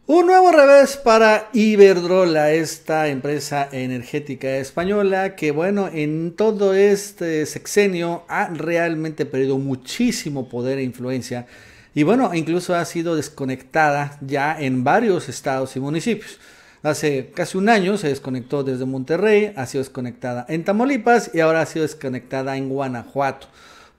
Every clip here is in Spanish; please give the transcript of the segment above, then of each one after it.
Un nuevo revés para Iberdrola, esta empresa energética española que bueno, en todo este sexenio ha realmente perdido muchísimo poder e influencia y bueno, incluso ha sido desconectada ya en varios estados y municipios. Hace casi un año se desconectó desde Monterrey, ha sido desconectada en Tamaulipas y ahora ha sido desconectada en Guanajuato.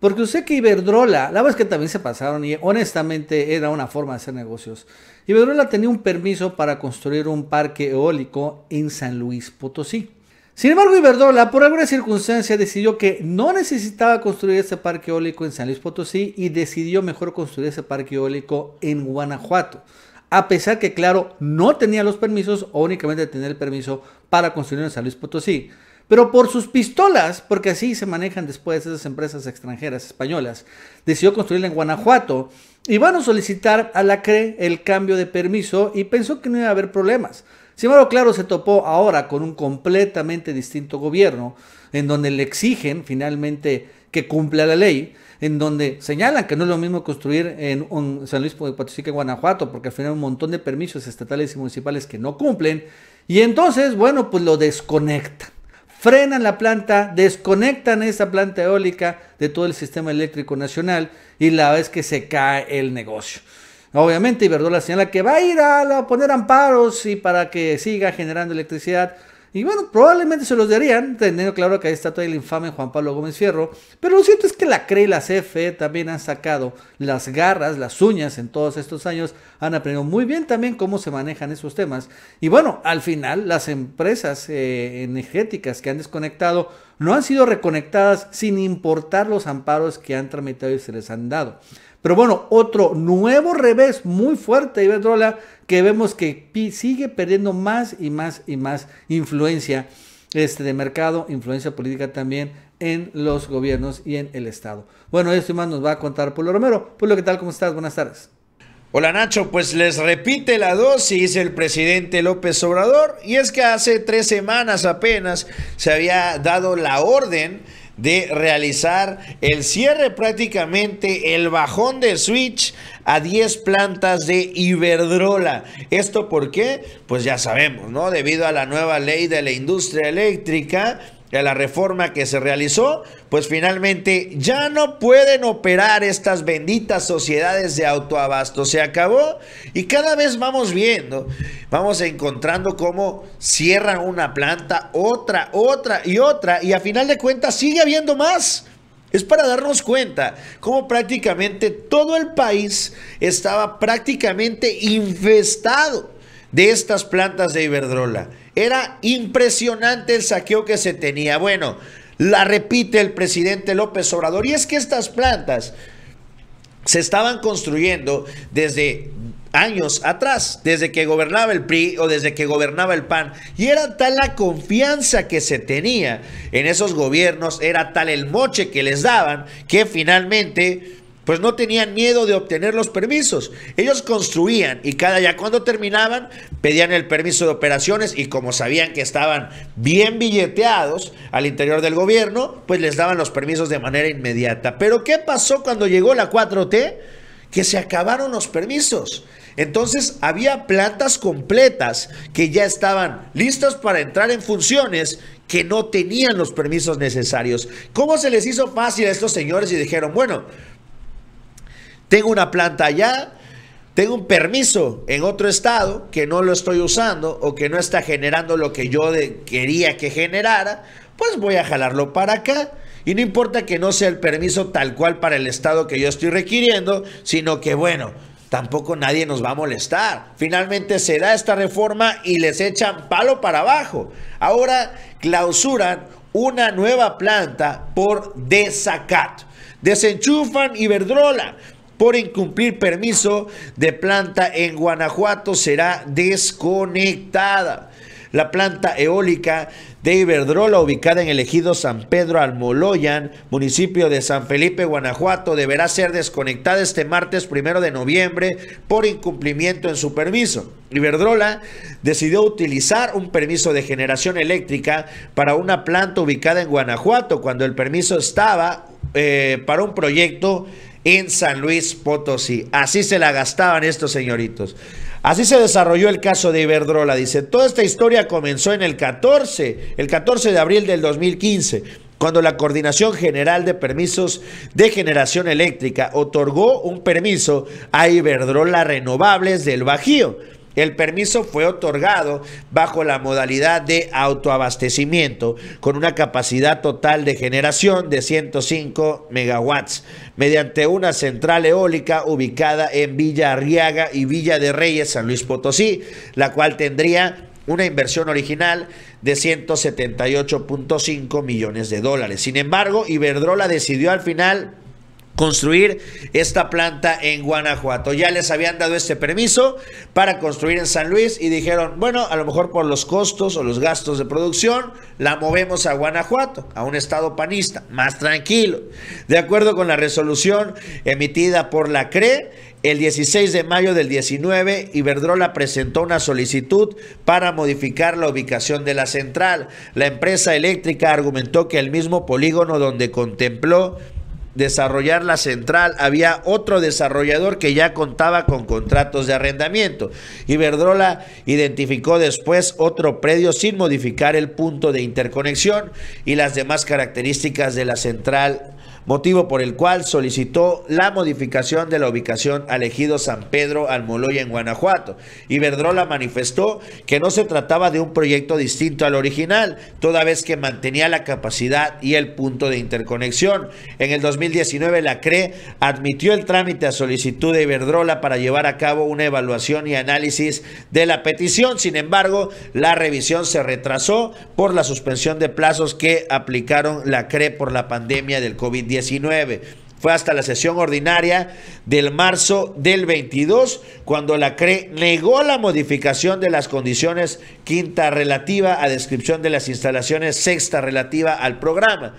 Porque usted que Iberdrola, la verdad es que también se pasaron y honestamente era una forma de hacer negocios. Iberdrola tenía un permiso para construir un parque eólico en San Luis Potosí. Sin embargo, Iberdrola por alguna circunstancia decidió que no necesitaba construir ese parque eólico en San Luis Potosí y decidió mejor construir ese parque eólico en Guanajuato. A pesar que, claro, no tenía los permisos o únicamente tenía el permiso para construir en San Luis Potosí. Pero por sus pistolas, porque así se manejan después esas empresas extranjeras españolas, decidió construirla en Guanajuato y van a solicitar a la CRE el cambio de permiso y pensó que no iba a haber problemas. Sin embargo, claro, se topó ahora con un completamente distinto gobierno, en donde le exigen finalmente que cumpla la ley, en donde señalan que no es lo mismo construir en San Luis Potosí que en Guanajuato, porque al final hay un montón de permisos estatales y municipales que no cumplen, y entonces, bueno, pues lo desconectan. Frenan la planta, desconectan esa planta eólica de todo el sistema eléctrico nacional y la vez que se cae el negocio. Obviamente Iberdrola señala que va a ir a poner amparos y para que siga generando electricidad. Y bueno, probablemente se los darían, teniendo claro que ahí está todavía el infame Juan Pablo Gómez Fierro. Pero lo cierto es que la CRE y la CFE también han sacado las garras, las uñas en todos estos años. Han aprendido muy bien también cómo se manejan esos temas. Y bueno, al final las empresas energéticas que han desconectado no han sido reconectadas sin importar los amparos que han tramitado y se les han dado. Pero bueno, otro nuevo revés muy fuerte de Iberdrola que vemos que sigue perdiendo más y más y más influencia de mercado, influencia política también en los gobiernos y en el Estado. Bueno, esto y más nos va a contar Polo Romero. Polo, ¿qué tal? ¿Cómo estás? Buenas tardes. Hola Nacho, pues les repite la dosis el presidente López Obrador y es que hace 3 semanas apenas se había dado la orden de realizar el cierre, prácticamente el bajón de switch a 10 plantas de Iberdrola. ¿Esto por qué? Pues ya sabemos, ¿no? Debido a la nueva ley de la industria eléctrica, a la reforma que se realizó, pues finalmente ya no pueden operar estas benditas sociedades de autoabasto. Se acabó y cada vez vamos viendo, vamos encontrando cómo cierran una planta, otra y a final de cuentas sigue habiendo más. Es para darnos cuenta cómo prácticamente todo el país estaba prácticamente infestado de estas plantas de Iberdrola. Era impresionante el saqueo que se tenía. Bueno, la repite el presidente López Obrador. Y es que estas plantas se estaban construyendo desde años atrás, desde que gobernaba el PRI o desde que gobernaba el PAN. Y era tal la confianza que se tenía en esos gobiernos, era tal el moche que les daban, que finalmente pues no tenían miedo de obtener los permisos. Ellos construían y ya cuando terminaban pedían el permiso de operaciones y como sabían que estaban bien billeteados al interior del gobierno, pues les daban los permisos de manera inmediata. Pero ¿qué pasó cuando llegó la 4T? Que se acabaron los permisos. Entonces había plantas completas que ya estaban listas para entrar en funciones que no tenían los permisos necesarios. ¿Cómo se les hizo fácil a estos señores y dijeron, bueno, tengo una planta allá, tengo un permiso en otro estado que no lo estoy usando o que no está generando lo que yo quería que generara, pues voy a jalarlo para acá? Y no importa que no sea el permiso tal cual para el estado que yo estoy requiriendo, sino que bueno, tampoco nadie nos va a molestar. Finalmente se da esta reforma y les echan palo para abajo. Ahora clausuran una nueva planta por desacato. Desenchufan Iberdrola. Por incumplir permiso de planta en Guanajuato será desconectada. La planta eólica de Iberdrola, ubicada en el ejido San Pedro Almoloyan, municipio de San Felipe, Guanajuato, deberá ser desconectada este martes 1 de noviembre por incumplimiento en su permiso. Iberdrola decidió utilizar un permiso de generación eléctrica para una planta ubicada en Guanajuato, cuando el permiso estaba para un proyecto en San Luis Potosí. Así se la gastaban estos señoritos. Así se desarrolló el caso de Iberdrola. Dice, toda esta historia comenzó en el 14 de abril del 2015, cuando la Coordinación General de Permisos de Generación Eléctrica otorgó un permiso a Iberdrola Renovables del Bajío. El permiso fue otorgado bajo la modalidad de autoabastecimiento con una capacidad total de generación de 105 megawatts mediante una central eólica ubicada en Villa Arriaga y Villa de Reyes, San Luis Potosí, la cual tendría una inversión original de 178.5 millones de dólares. Sin embargo, Iberdrola decidió al final construir esta planta en Guanajuato. Ya les habían dado este permiso para construir en San Luis y dijeron, bueno, a lo mejor por los costos o los gastos de producción la movemos a Guanajuato, a un estado panista, más tranquilo. De acuerdo con la resolución emitida por la CRE, el 16 de mayo del 19, Iberdrola presentó una solicitud para modificar la ubicación de la central. La empresa eléctrica argumentó que el mismo polígono donde contempló desarrollar la central había otro desarrollador que ya contaba con contratos de arrendamiento. Iberdrola identificó después otro predio sin modificar el punto de interconexión y las demás características de la central, motivo por el cual solicitó la modificación de la ubicación al ejido San Pedro Almoloya en Guanajuato. Iberdrola manifestó que no se trataba de un proyecto distinto al original, toda vez que mantenía la capacidad y el punto de interconexión. En el 2019 la CRE admitió el trámite a solicitud de Iberdrola para llevar a cabo una evaluación y análisis de la petición. Sin embargo, la revisión se retrasó por la suspensión de plazos que aplicaron la CRE por la pandemia del COVID-19. Fue hasta la sesión ordinaria del marzo del 22 cuando la CRE negó la modificación de las condiciones, quinta relativa a descripción de las instalaciones, sexta relativa al programa.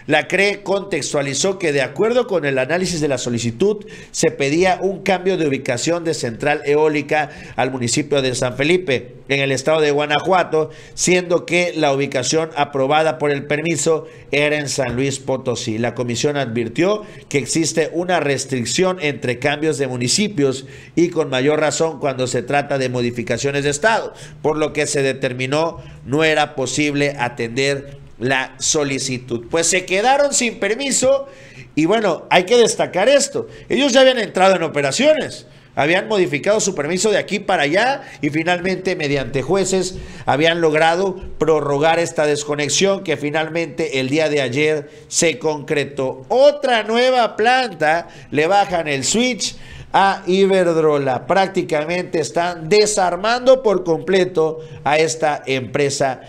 La CRE contextualizó que de acuerdo con el análisis de la solicitud se pedía un cambio de ubicación de central eólica al municipio de San Felipe, en el estado de Guanajuato, siendo que la ubicación aprobada por el permiso era en San Luis Potosí. La comisión advirtió que existe una restricción entre cambios de municipios y con mayor razón cuando se trata de modificaciones de estado, por lo que se determinó no era posible atender la solicitud. Pues se quedaron sin permiso y bueno, hay que destacar esto. Ellos ya habían entrado en operaciones, habían modificado su permiso de aquí para allá y finalmente mediante jueces habían logrado prorrogar esta desconexión que finalmente el día de ayer se concretó. Otra nueva planta, le bajan el switch a Iberdrola. Prácticamente están desarmando por completo a esta empresa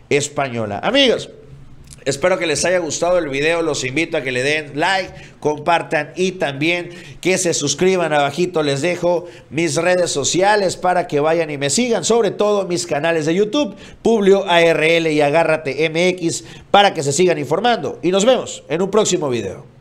española. Amigos, espero que les haya gustado el video, los invito a que le den like, compartan y también que se suscriban. Abajito les dejo mis redes sociales para que vayan y me sigan, sobre todo mis canales de YouTube, Publio ARL y Agárrate MX, para que se sigan informando y nos vemos en un próximo video.